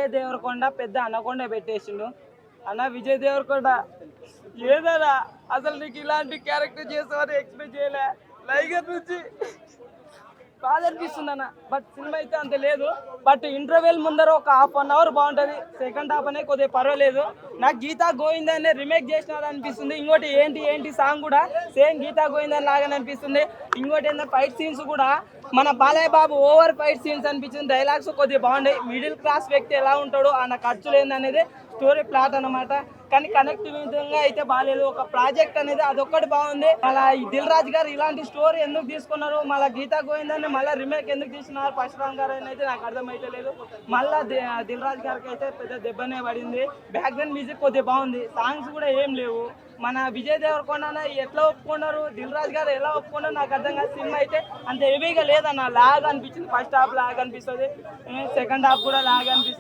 విజయ్ దేవరకొండ పెద్ద అనకొండ పెట్టేసిండు. అన్న విజయ్ దేవరకొండ ఏదన్నా అసలు నీకు ఇలాంటి క్యారెక్టర్ చేస్తామని ఎక్స్పెక్ట్ చేయలే. లైగర్ నుంచి బాగా అనిపిస్తుంది అన్న. బట్ సినిమా అయితే అంత లేదు. బట్ ఇంటర్వెల్ ముందర ఒక ½ అవర్ బాగుంటుంది. సెకండ్ హాఫ్ అనేది కొద్దిగా పర్వాలేదు. నాకు గీతా గోవిందా అనే రిమేక్ చేసినారు అనిపిస్తుంది. ఇంకోటి ఏంటి సాంగ్ కూడా సేమ్ గీతా గోవిందా లాగానే అనిపిస్తుంది. ఇంకోటి ఏంటంటే ఫైట్ సీన్స్ కూడా మన Balayya Babu over fight scenes అనిపించింది. డైలాగ్స్ కొద్దిగా బాగుంటాయి. మిడిల్ క్లాస్ వ్యక్తి ఎలా ఉంటాడో ఆయన ఖర్చులు ఏందనేది స్టోరీ ప్లాట్ అన్నమాట. కానీ కనెక్టివిటీగా అయితే బాగాలేదు. ఒక ప్రాజెక్ట్ అనేది అదొక్కటి బాగుంది. మళ్ళీ దిల్ రాజు గారు ఇలాంటి స్టోరీ ఎందుకు తీసుకున్నారు, మళ్ళీ గీతా గోవిందాన్ని మళ్ళీ రిమేక్ ఎందుకు తీసుకున్నారు పరశురామ్ గారు అని అయితే నాకు అర్థమైతే లేదు. మళ్ళీ దిల్ రాజు గారికి అయితే పెద్ద దెబ్బనే పడింది. బ్యాక్గ్రౌండ్ మ్యూజిక్ కొద్దిగా బాగుంది. సాంగ్స్ కూడా ఏం లేవు. మన విజయ్ దేవరకొండ ఎట్లా ఒప్పుకున్నారు, దిల్ రాజు గారు ఎలా ఒప్పుకున్నారు నాకు అర్థం కాదు. సినిమా అయితే అంత హెవీగా లేదన్న. లాగ్ అనిపించింది. ఫస్ట్ హాఫ్ లాగ్ అనిపిస్తుంది, సెకండ్ హాఫ్ కూడా లాగ్ అనిపిస్తుంది.